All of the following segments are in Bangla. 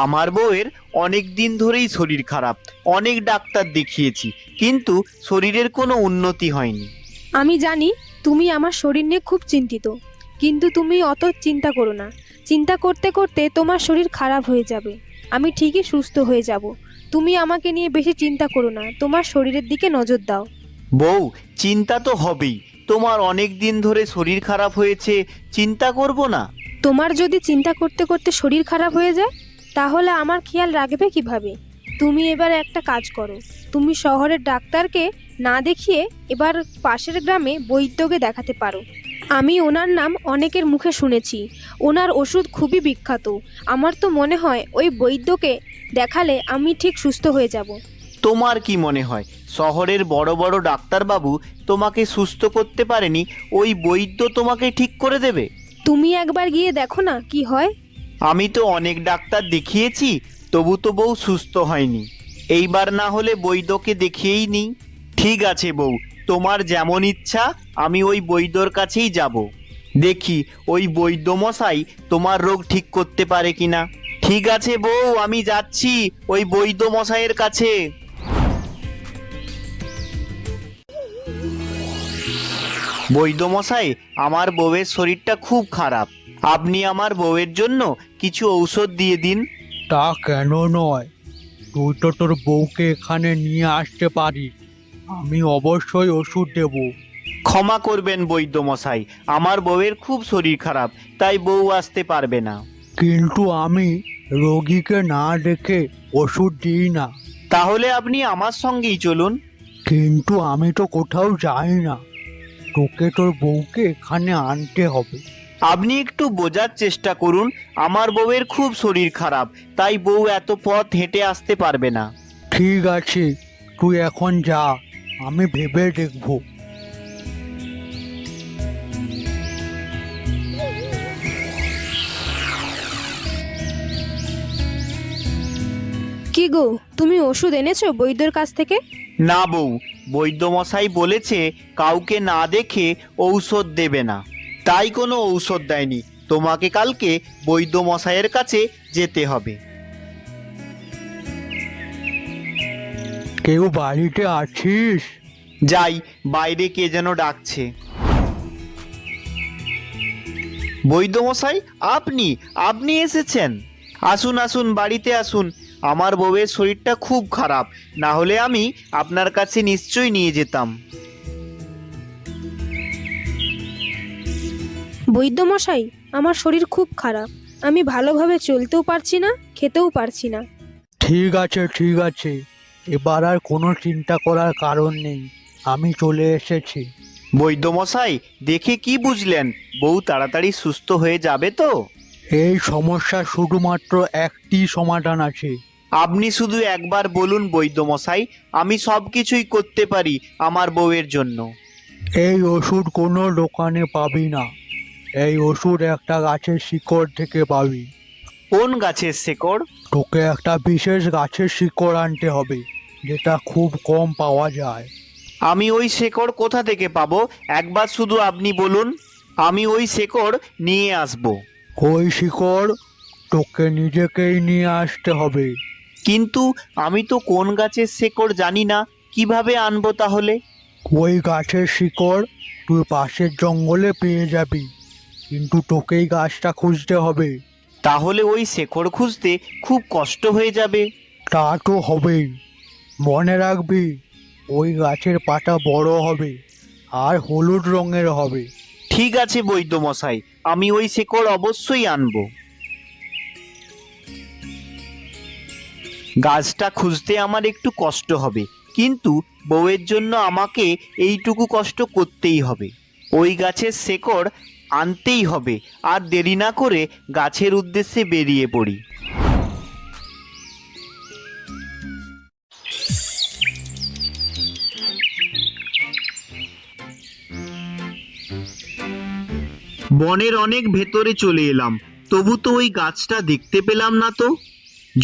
আমার বউয়ের অনেক দিন ধরেই শরীর খারাপ, অনেক ডাক্তার দেখিয়েছি, কিন্তু শরীরের কোনো উন্নতি হয়নি। আমি জানি তুমি আমার শরীর নিয়ে খুব চিন্তিত, কিন্তু তুমি অত চিন্তা করো না। চিন্তা করতে করতে তোমার শরীর খারাপ হয়ে যাবে। আমি ঠিকই সুস্থ হয়ে যাব। তুমি আমাকে নিয়ে বেশি চিন্তা করো না, তোমার শরীরের দিকে নজর দাও। বউ, চিন্তা তো হবেই। তোমার অনেক দিন ধরে শরীর খারাপ হয়েছে, চিন্তা করব না? তোমার যদি চিন্তা করতে করতে শরীর খারাপ হয়ে যায়, তাহলে আমার খেয়াল রাখবে কিভাবে? তুমি এবার একটা কাজ করো, তুমি শহরের ডাক্তারকে না দেখিয়ে এবার পাশের গ্রামে বৈদ্যকে দেখাতে পারো। আমি ওনার নাম অনেকের মুখে শুনেছি, ওনার ওষুধ খুবই বিখ্যাত। আমার তো মনে হয় ওই বৈদ্যকে দেখালে আমি ঠিক সুস্থ হয়ে যাব। তোমার কি মনে হয় শহরের বড় বড় ডাক্তারবাবু তোমাকে সুস্থ করতে পারেনি, ওই বৈদ্য তোমাকে ঠিক করে দেবে? তুমি একবার গিয়ে দেখো না কি হয়। আমি তো অনেক ডাক্তার দেখিয়েছি, তবু তো বউ সুস্থ হয়নি। এইবার না হলে বৈদ্যকে দেখিয়েই নিই। ঠিক আছে বউ, তোমার যেমন ইচ্ছা, আমি ওই বৈদ্যর কাছেই যাব। দেখি ওই বৈদ্য মশাই তোমার রোগ ঠিক করতে পারে কিনা। ঠিক আছে বউ, আমি যাচ্ছি ওই বৈদ্য মশাইয়ের কাছে। বৈদ্য মশাই, আমার বউয়ের শরীরটা খুব খারাপ, আপনি আমার বউয়ের জন্য কিছু ঔষধ দিয়ে দিন। তা কেন নয়, তুই তো তোর বউকে এখানে নিয়ে আসতে পারিস, আমি অবশ্যই ওষুধ দেব। ক্ষমা করবেন বৈদ্য মশাই, আমার বউয়ের খুব শরীর খারাপ, তাই বউ আসতে পারবে না। কিন্তু আমি রোগীকে না দেখে ওষুধ দিই না। তাহলে আপনি আমার সঙ্গেই চলুন। কিন্তু আমি তো কোথাও যাই না, তোকে তোর বউকে এখানে আনতে হবে। আপনি একটু বোঝার চেষ্টা করুন, আমার বউয়ের খুব শরীর খারাপ, তাই বউ এত পথ হেঁটে আসতে পারবে না। ঠিক আছে, তুই এখন যা, আমি ভেবে দেখব। কি গো, তুমি ওষুধ এনেছো বৈদ্যর কাছ থেকে? না বউ, বৈদ্য মশাই বলেছে কাউকে না দেখে ঔষধ দেবে না, তাই কোনো ঔষধ দেয়নি। তোমাকে কালকে বৈদ্য মশাইয়ের কাছে যেতে হবে। কেউ বাড়িতে আছিস? যাই, বাইরে কে যেন ডাকছে। বৈদ্য মশাই, আপনি আপনি এসেছেন? আসুন আসুন, বাড়িতে আসুন। আমার বউয়ের শরীরটা খুব খারাপ, না হলে আমি আপনার কাছে নিশ্চয়ই নিয়ে যেতাম। বৈদ্যমশাই, আমার শরীর খুব খারাপ, আমি ভালোভাবে চলতেও পারছি না, খেতেও পারছি না। ঠিক আছে ঠিক আছে, এবার আর কোনো চিন্তা করার কারণ নেই, আমি চলে এসেছি। বৈদ্য মশাই, দেখে কি বুঝলেন? বউ তাড়াতাড়ি সুস্থ হয়ে যাবে তো? এই সমস্যার শুধুমাত্র একটি সমাধান আছে। আপনি শুধু একবার বলুন বৈদ্য মশাই, আমি সব কিছুই করতে পারি আমার বউয়ের জন্য। এই ওষুধ কোনো দোকানে পাবি না, এই ওষুধ একটা গাছের শিকড় থেকে পাবি। কোন গাছের শেকড়? তোকে একটা বিশেষ গাছের শিকড় আনতে হবে, যেটা খুব কম পাওয়া যায়। আমি ওই শেকড় কোথা থেকে পাবো? একবার শুধু আপনি বলুন, আমি ওই শেকড় নিয়ে আসব। ওই শিকড় তোকে নিজেকেই নিয়ে আসতে হবে। কিন্তু আমি তো কোন গাছের শেকড় জানি না, কিভাবে আনবো তাহলে? ওই গাছের শিকড় তুই পাশের জঙ্গলে পেয়ে যাবি, কিন্তু তোকেই গাছটা খুঁজতে হবে। তাহলে ওই শেকড় খুঁজতে খুব কষ্ট হয়ে যাবে। তা তো হবেই, মনে রাখবি ওই গাছের পাতা বড় হবে আর হলুদ রঙের হবে। ঠিক আছে বৈদ্য মশাই, আমি ওই শেকড় অবশ্যই আনবো। গাছটা খুঁজতে আমার একটু কষ্ট হবে, কিন্তু বউয়ের জন্য আমাকে এইটুকু কষ্ট করতেই হবে। ওই গাছের শেকড় আনতেই হবে, আর দেরি না করে গাছের উদ্দেশ্যে বেরিয়ে পড়ি। বনের অনেক ভেতরে চলে এলাম, তবু তো ওই গাছটা দেখতে পেলাম না তো।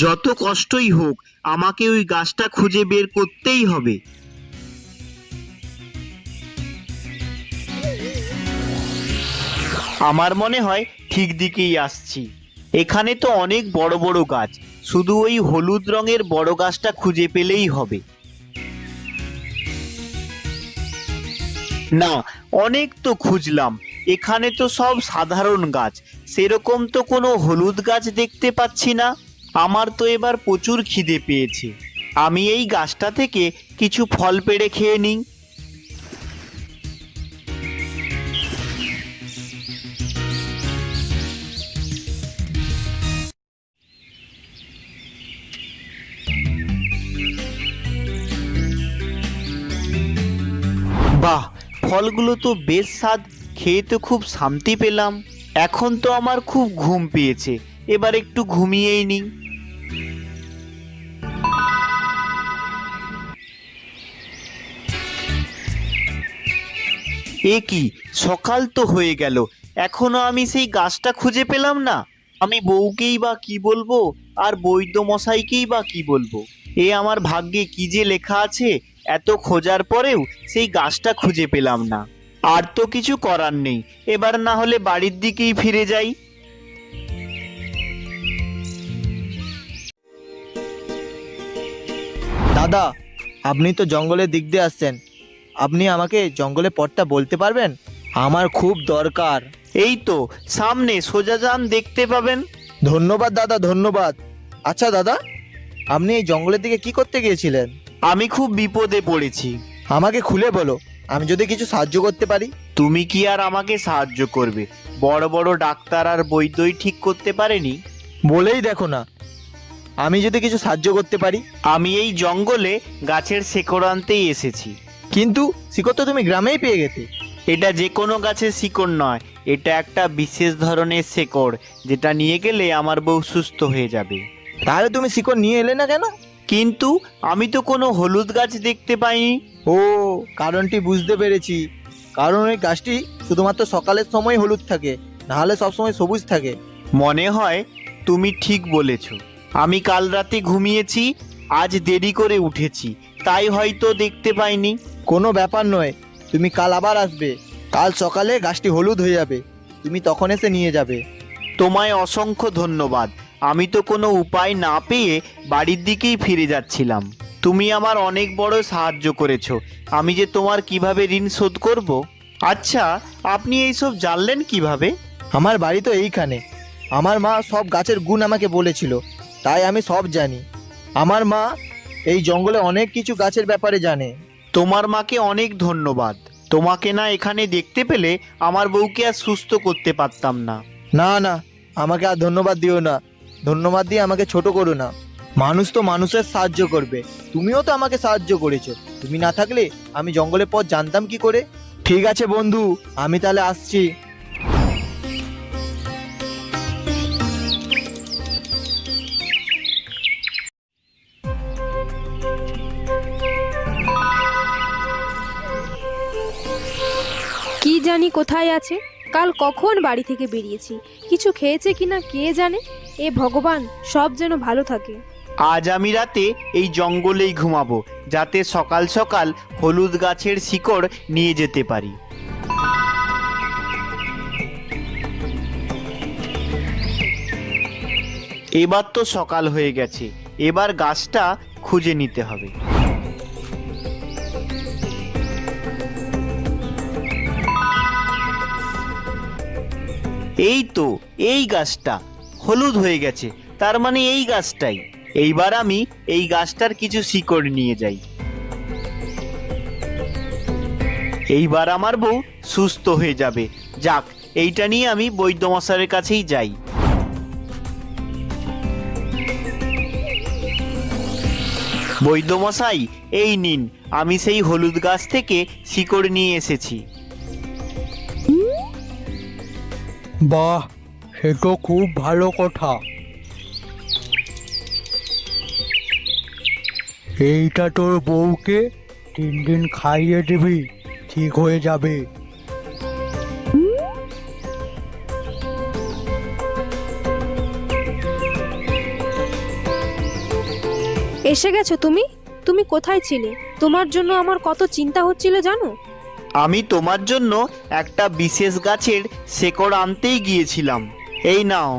যত কষ্টই হোক, আমাকে ওই গাছটা খুঁজে বের করতেই হবে। আমার মনে হয় ঠিক দিকেই আসছি। এখানে তো অনেক বড় বড় গাছ, শুধু ওই হলুদ রঙের বড় গাছটা খুঁজে পেলেই হবে। না, অনেক তো খুঁজলাম, এখানে তো সব সাধারণ গাছ, সেরকম তো কোনো হলুদ গাছ দেখতে পাচ্ছি না। আমার তো এবার প্রচুর খিদে পেয়েছে, আমি এই গাছটা থেকে কিছু ফল পেড়ে খেয়ে নিই। বাহ, ফলগুলো তো বেশ স্বাদ, খেয়ে তো খুব শান্তি পেলাম। এখন তো আমার খুব ঘুম পেয়েছে, এবার একটু ঘুমিয়েই নিই। এ কি, সকাল তো হয়ে গেল, এখনো আমি সেই গাছটা খুঁজে পেলাম না। আমি বউকেই বা কি বলবো, আর বৈদ্য মশাইকেই বা কি বলবো। এ আমার ভাগ্যে কি যে লেখা আছে, এত খোঁজার পরেও সেই গাছটা খুঁজে পেলাম না। আর তো কিছু করার নেই, এবার না হলে বাড়ির দিকেই ফিরে যাই। দাদা, আপনি তো জঙ্গলের দিক দিয়ে আসছেন, আপনি আমাকে জঙ্গলের পথটা বলতে পারবেন? আমার খুব দরকার। এই তো সামনে, সোজা যান, দেখতে পাবেন। ধন্যবাদ দাদা, ধন্যবাদ। আচ্ছা দাদা, আপনি এই জঙ্গলের দিকে কি করতে গিয়েছিলেন? আমি খুব বিপদে পড়েছি। আমাকে খুলে বলো, আমি যদি কিছু সাহায্য করতে পারি। তুমি কি আর আমাকে সাহায্য করবে? বড় বড় ডাক্তার আর বৈদ্যই ঠিক করতে পারেনি। বলেই দেখো না, আমি যদি কিছু সাহায্য করতে পারি। আমি এই জঙ্গলে গাছের শেকড় আনতেই এসেছি। কিন্তু শিকড় তো তুমি গ্রামেই পেয়ে গেতে। এটা যে কোনো গাছের শিকড় নয়, এটা একটা বিশেষ ধরনের শেকড়, যেটা নিয়ে গেলে আমার বউ সুস্থ হয়ে যাবে। তাহলে তুমি শিকড় নিয়ে এলে না কেন? কিন্তু আমি তো কোনো হলুদ গাছ দেখতে পাইনি। ও, কারণটি বুঝতে পেরেছি। কারণ ওই গাছটি শুধুমাত্র সকালের সময় হলুদ থাকে, নাহলে সবসময় সবুজ থাকে। মনে হয় তুমি ঠিক বলেছ। আমি কাল রাতে ঘুমিয়েছি, আজ দেরি করে উঠেছি, তাই হয়তো দেখতে পাইনি। কোনো ব্যাপার নয়, তুমি কাল আবার আসবে। কাল সকালে গাছটি হলুদ হয়ে যাবে, তুমি তখন এসে নিয়ে যাবে। তোমায় অসংখ্য ধন্যবাদ। আমি তো কোনো উপায় না পেয়ে বাড়ির দিকেই ফিরে যাচ্ছিলাম। তুমি আমার অনেক বড় সাহায্য করেছো, আমি যে তোমার কিভাবে ঋণ শোধ করব। আচ্ছা, আপনি এইসব জানলেন কিভাবে? আমার বাড়ি তো এইখানে। আমার মা সব গাছের গুণ আমাকে বলেছিল, তাই আমি সব জানি। আমার মা এই জঙ্গলে অনেক কিছু গাছের ব্যাপারে জানে। তোমার মাকে অনেক ধন্যবাদ। তোমাকে না এখানে দেখতে পেলে আমার বউকে আর সুস্থ করতে পারতাম না। না না, আমাকে আর ধন্যবাদ দিও না। ধন্যবাদ দিয়ে আমাকে ছোট করো না। মানুষ তো মানুষের সাহায্য করবে, তুমিও তো আমাকে সাহায্য করেছো। তুমি না থাকলে আমি জঙ্গলের পথ জানতাম কি করে? ঠিক আছে বন্ধু, আমি তাহলে আসছি। কি জানি কোথায় আছে, কাল কখন বাড়ি থেকে বেরিয়েছি, কিছু খেয়েছে কিনা কে জানে। এ ভগবান, সব যেন ভালো থাকে। আজ আমি রাতে এই জঙ্গলেই ঘুমাবো, যাতে সকাল সকাল হলুদ গাছের শিকড় নিয়ে যেতে পারি। এবার তো সকাল হয়ে গেছে, এবার গাছটা খুঁজে নিতে হবে। এই তো, এই গাছটা হলুদ হয়ে গেছে, তার মানে এই গাছটাই। এইবার আমি এই গাছটার কিছু শিকড় নিয়ে যাই। এইবার আমার বউ সুস্থ হয়ে যাবে। যাক, এইটা নিয়ে আমি বৈদ্যমশাইয়ের কাছেই যাই। বৈদ্যমশাই, এই নিন, আমি সেই হলুদ গাছ থেকে শিকড় নিয়ে এসেছি। বাহ, সে তো খুব ভালো কথা। এইটা তোর বউকে 3 দিন খাইয়ে দিবি, ঠিক হয়ে যাবে। এসে গেছো তুমি? তুমি কোথায় ছিলে? তোমার জন্য আমার কত চিন্তা হচ্ছিল জানো? আমি তোমার জন্য একটা বিশেষ গাছের শেকড় আনতেই গিয়েছিলাম। এই নাও।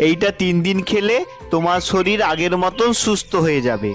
এইটা 3 দিন খেলে তোমার শরীর আগের মতন সুস্থ হয়ে যাবে।